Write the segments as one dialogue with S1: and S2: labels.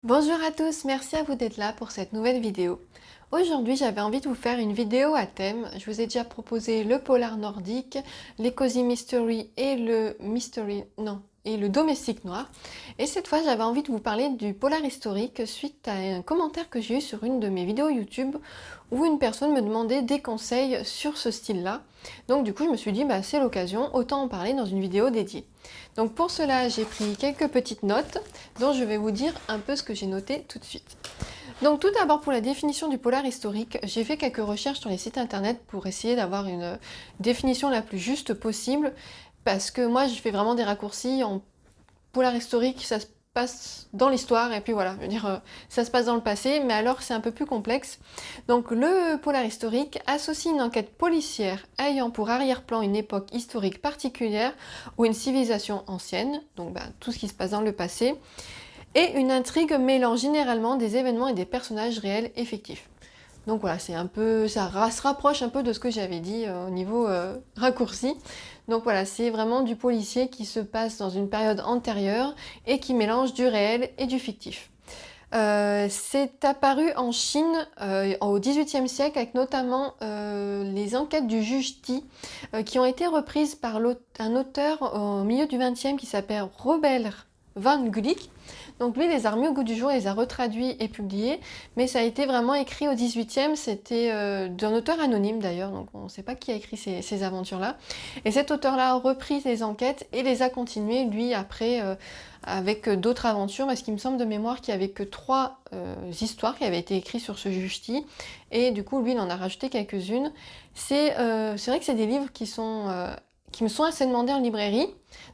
S1: Bonjour à tous, merci à vous d'être là pour cette nouvelle vidéo. Aujourd'hui, j'avais envie de vous faire une vidéo à thème. Je vous ai déjà proposé le polar nordique, les cozy mystery et le domestique noir. Et cette fois, j'avais envie de vous parler du polar historique suite à un commentaire que j'ai eu sur une de mes vidéos YouTube où une personne me demandait des conseils sur ce style-là. Donc du coup, je me suis dit, c'est l'occasion, autant en parler dans une vidéo dédiée. Donc pour cela, j'ai pris quelques petites notes dont je vais vous dire un peu ce que j'ai noté tout de suite. Donc tout d'abord pour la définition du polar historique, j'ai fait quelques recherches sur les sites internet pour essayer d'avoir une définition la plus juste possible, parce que moi je fais vraiment des raccourcis. En polar historique, ça se passe dans l'histoire, et puis voilà, je veux dire, ça se passe dans le passé, mais alors c'est un peu plus complexe. Donc le polar historique associe une enquête policière ayant pour arrière-plan une époque historique particulière ou une civilisation ancienne, donc tout ce qui se passe dans le passé, et une intrigue mêlant généralement des événements et des personnages réels effectifs. Donc voilà, c'est un peu, ça se rapproche un peu de ce que j'avais dit au niveau raccourci. Donc voilà, c'est vraiment du policier qui se passe dans une période antérieure et qui mélange du réel et du fictif. C'est apparu en Chine au XVIIIe siècle avec notamment les enquêtes du juge Ti qui ont été reprises par un auteur au milieu du XXe qui s'appelle Robert Van Gulik. Donc lui, les a remis au goût du jour, les a retraduits et publiés, mais ça a été vraiment écrit au XVIIIe, c'était d'un auteur anonyme d'ailleurs, donc on ne sait pas qui a écrit ces aventures-là. Et cet auteur-là a repris les enquêtes et les a continuées, lui, après, avec d'autres aventures, parce qu'il me semble de mémoire qu'il n'y avait que 3 histoires qui avaient été écrites sur ce juge-ti, et du coup, lui, il en a rajouté quelques-unes. C'est vrai que c'est des livres qui me sont assez demandés en librairie,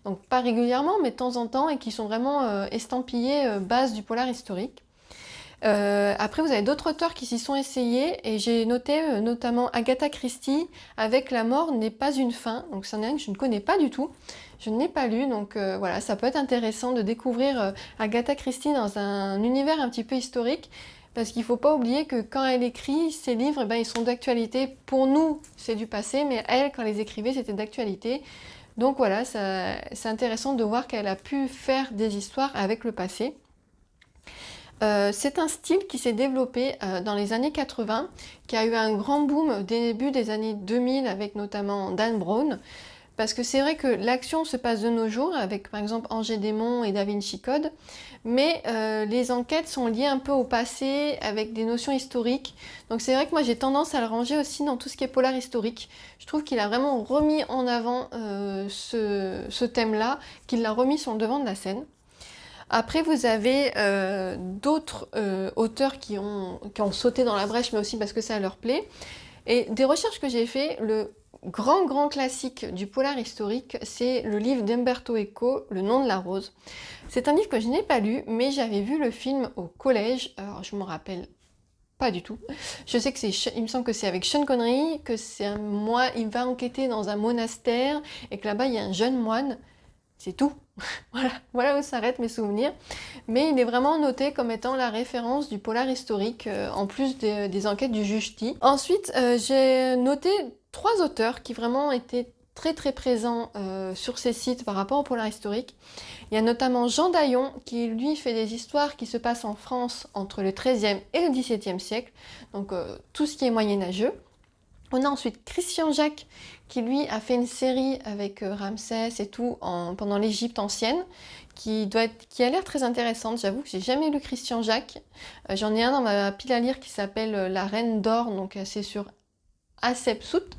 S1: donc pas régulièrement, mais de temps en temps, et qui sont vraiment estampillés base du polar historique. Après, vous avez d'autres auteurs qui s'y sont essayés, et j'ai noté notamment Agatha Christie avec La mort n'est pas une fin, donc c'en est un que je ne connais pas du tout, je ne l'ai pas lu, donc voilà, ça peut être intéressant de découvrir Agatha Christie dans un univers un petit peu historique, parce qu'il ne faut pas oublier que quand elle écrit ses livres, ils sont d'actualité. Pour nous, c'est du passé, mais elle, quand elle les écrivait, c'était d'actualité. Donc voilà, c'est intéressant de voir qu'elle a pu faire des histoires avec le passé. C'est un style qui s'est développé dans les années 80, qui a eu un grand boom au début des années 2000 avec notamment Dan Brown, parce que c'est vrai que l'action se passe de nos jours avec par exemple Angers Démon et Da Vinci Code, mais les enquêtes sont liées un peu au passé avec des notions historiques. Donc c'est vrai que moi j'ai tendance à le ranger aussi dans tout ce qui est polar historique. Je trouve qu'il a vraiment remis en avant ce thème-là, qu'il l'a remis sur le devant de la scène. Après, vous avez d'autres auteurs qui ont sauté dans la brèche, mais aussi parce que ça leur plaît. Et des recherches que j'ai fait, le grand classique du polar historique, c'est le livre d'Umberto Eco, Le nom de la rose. C'est un livre que je n'ai pas lu, mais j'avais vu le film au collège. Alors, je me rappelle pas du tout. Je sais que il me semble que c'est avec Sean Connery, que il va enquêter dans un monastère, et que là-bas, il y a un jeune moine. C'est tout. Voilà où s'arrêtent mes souvenirs. Mais il est vraiment noté comme étant la référence du polar historique, en plus des enquêtes du juge Ti. Ensuite, j'ai noté 3 auteurs qui vraiment étaient très présents sur ces sites par rapport au polar historique. Il y a notamment Jean Daillon qui lui fait des histoires qui se passent en France entre le XIIIe et le XVIIe siècle, donc tout ce qui est moyenâgeux. On a ensuite Christian Jacques qui lui a fait une série avec Ramsès et tout pendant l'Égypte ancienne qui a l'air très intéressante. J'avoue que j'ai jamais lu Christian Jacques. J'en ai un dans ma pile à lire qui s'appelle La Reine d'Or, donc c'est sur Hatshepsut,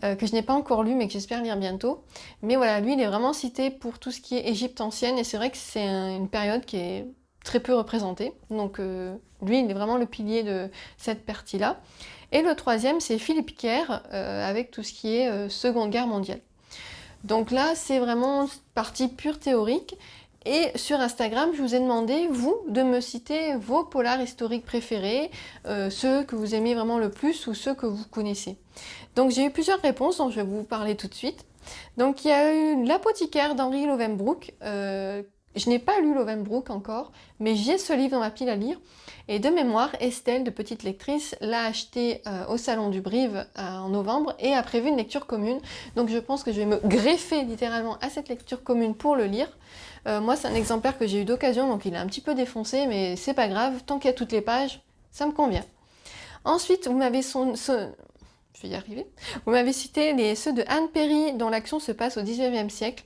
S1: que je n'ai pas encore lu mais que j'espère lire bientôt. Mais voilà, lui il est vraiment cité pour tout ce qui est Égypte ancienne, et c'est vrai que c'est une période qui est très peu représentée. Donc lui il est vraiment le pilier de cette partie-là. Et le troisième, c'est Philippe Kerr, avec tout ce qui est Seconde Guerre mondiale. Donc là, c'est vraiment partie pure théorique. Et sur Instagram, je vous ai demandé, vous, de me citer vos polars historiques préférés, ceux que vous aimez vraiment le plus ou ceux que vous connaissez. Donc j'ai eu plusieurs réponses dont je vais vous parler tout de suite. Donc il y a eu L'apothicaire d'Henri Lovenbroek. Je n'ai pas lu Lovenbroek encore, mais j'ai ce livre dans ma pile à lire. Et de mémoire, Estelle, de Petite Lectrice, l'a acheté au Salon du Brive en novembre et a prévu une lecture commune. Donc je pense que je vais me greffer littéralement à cette lecture commune pour le lire. Moi, c'est un exemplaire que j'ai eu d'occasion, donc il est un petit peu défoncé, mais c'est pas grave, tant qu'il y a toutes les pages, ça me convient. Ensuite, vous m'avez je vais y arriver. Vous m'avez cité ceux de Anne Perry, dont l'action se passe au 19e siècle.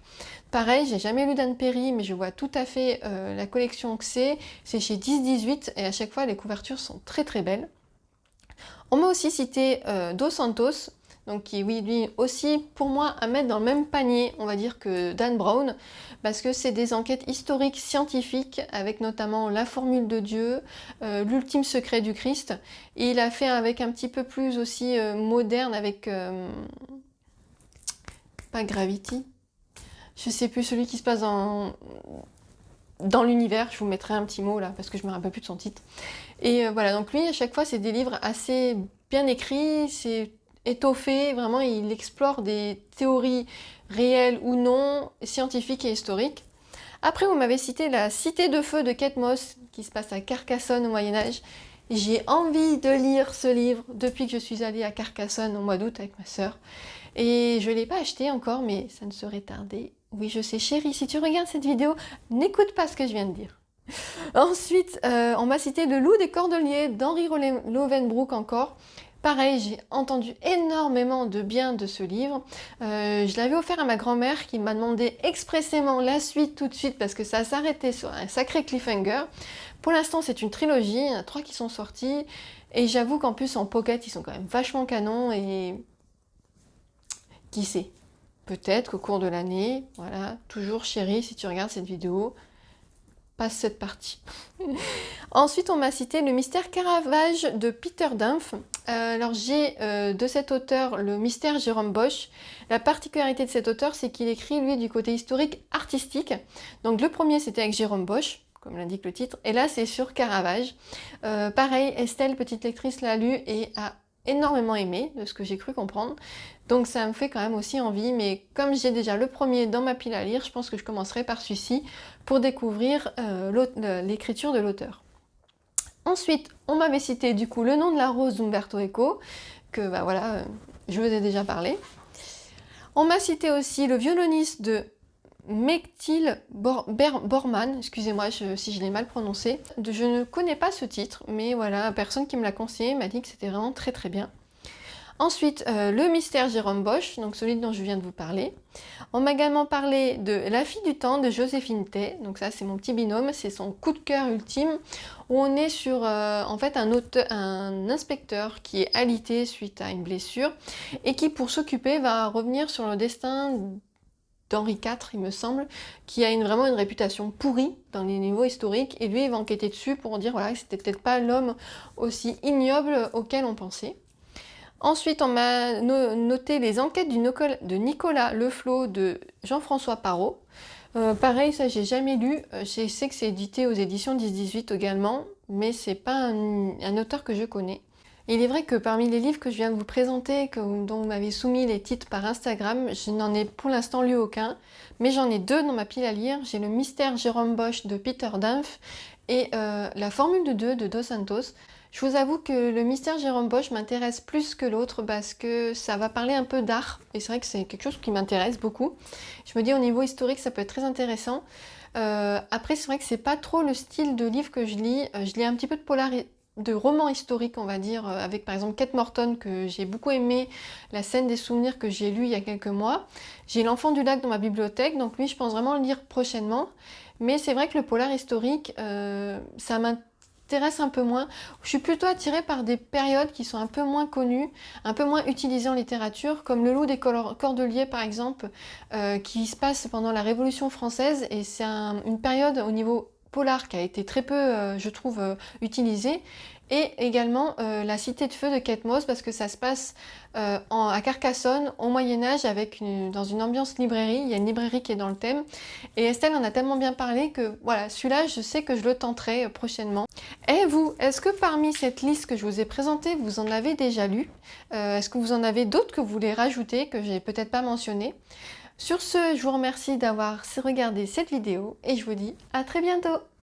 S1: Pareil, j'ai jamais lu d'Anne Perry, mais je vois tout à fait la collection que c'est. C'est chez 10-18 et à chaque fois, les couvertures sont très très belles. On m'a aussi cité Dos Santos, donc qui, oui, lui aussi, pour moi, à mettre dans le même panier, on va dire, que Dan Brown, parce que c'est des enquêtes historiques scientifiques, avec notamment la formule de Dieu, l'ultime secret du Christ, et il a fait avec un petit peu plus aussi moderne, avec, pas Gravity, je sais plus, celui qui se passe dans l'univers, je vous mettrai un petit mot là, parce que je me rappelle plus de son titre. Et voilà, donc lui, à chaque fois, c'est des livres assez bien écrits, c'est étoffé, vraiment, il explore des théories réelles ou non, scientifiques et historiques. Après, vous m'avez cité la Cité de Feu de Kate Moss, qui se passe à Carcassonne au Moyen-Âge. J'ai envie de lire ce livre depuis que je suis allée à Carcassonne au mois d'août avec ma sœur. Et je ne l'ai pas acheté encore, mais ça ne saurait tarder. Oui, je sais, chérie, si tu regardes cette vidéo, n'écoute pas ce que je viens de dire. Ensuite, on m'a cité Le Loup des Cordeliers d'Henri Lovenbroek encore. Pareil, j'ai entendu énormément de bien de ce livre. Je l'avais offert à ma grand-mère qui m'a demandé expressément la suite tout de suite parce que ça s'arrêtait sur un sacré cliffhanger. Pour l'instant, c'est une trilogie, il y en a 3 qui sont sortis. Et j'avoue qu'en plus, en pocket, ils sont quand même vachement canons et... Qui sait? Peut-être qu'au cours de l'année, voilà, toujours chérie, si tu regardes cette vidéo, passe cette partie. Ensuite, on m'a cité Le Mystère Caravage de Peter Dunphy. Alors j'ai de cet auteur Le Mystère Jérôme Bosch. La particularité de cet auteur, c'est qu'il écrit, lui, du côté historique artistique. Donc le premier, c'était avec Jérôme Bosch, comme l'indique le titre, et là, c'est sur Caravage. Pareil, Estelle, petite lectrice, l'a lu et a énormément aimé, de ce que j'ai cru comprendre. Donc ça me fait quand même aussi envie, mais comme j'ai déjà le premier dans ma pile à lire, je pense que je commencerai par celui-ci pour découvrir l'écriture de l'auteur. Ensuite, on m'avait cité du coup Le Nom de la Rose d'Umberto Eco, que bah voilà, je vous ai déjà parlé. On m'a cité aussi Le Violoniste de Mechtil Borman, excusez-moi si je l'ai mal prononcé. Je ne connais pas ce titre, mais voilà, la personne qui me l'a conseillé m'a dit que c'était vraiment très très bien. Ensuite, Le Mystère Jérôme Bosch, donc celui dont je viens de vous parler. On m'a également parlé de La Fille du Temps de Joséphine Tey, donc ça c'est mon petit binôme, c'est son coup de cœur ultime, où on est sur en fait un inspecteur qui est alité suite à une blessure, et qui pour s'occuper va revenir sur le destin d'Henri IV, il me semble, qui a vraiment une réputation pourrie dans les niveaux historiques, et lui il va enquêter dessus pour dire voilà, que c'était peut-être pas l'homme aussi ignoble auquel on pensait. Ensuite, on m'a noté Les enquêtes de Nicolas Leflot de Jean-François Parot. Pareil, ça j'ai jamais lu. Je sais que c'est édité aux éditions 10-18 également, mais c'est pas un auteur que je connais. Et il est vrai que parmi les livres que je viens de vous présenter, dont vous m'avez soumis les titres par Instagram, je n'en ai pour l'instant lu aucun, mais j'en ai 2 dans ma pile à lire. J'ai Le Mystère Jérôme Bosch de Peter Dunphy et La Formule de Dieu de Dos Santos. Je vous avoue que Le Mystère Jérôme Bosch m'intéresse plus que l'autre parce que ça va parler un peu d'art et c'est vrai que c'est quelque chose qui m'intéresse beaucoup. Je me dis au niveau historique ça peut être très intéressant. Après c'est vrai que c'est pas trop le style de livre que je lis. Je lis un petit peu de romans historiques on va dire, avec par exemple Kate Morton que j'ai beaucoup aimé, La Scène des souvenirs que j'ai lu il y a quelques mois. J'ai L'Enfant du lac dans ma bibliothèque, donc lui je pense vraiment le lire prochainement. Mais c'est vrai que le polar historique, ça m'intéresse un peu moins. Je suis plutôt attirée par des périodes qui sont un peu moins connues, un peu moins utilisées en littérature, comme Le Loup des Cordeliers par exemple, qui se passe pendant la Révolution française, et c'est une période au niveau polar qui a été très peu, je trouve, utilisée. Et également La Cité de Feu de Kate Moss, parce que ça se passe à Carcassonne au Moyen-Âge dans une ambiance librairie. Il y a une librairie qui est dans le thème. Et Estelle en a tellement bien parlé que voilà, celui-là, je sais que je le tenterai prochainement. Et vous, est-ce que parmi cette liste que je vous ai présentée, vous en avez déjà lu? Est-ce que vous en avez d'autres que vous voulez rajouter, que j'ai peut-être pas mentionné? Sur ce, je vous remercie d'avoir regardé cette vidéo et je vous dis à très bientôt!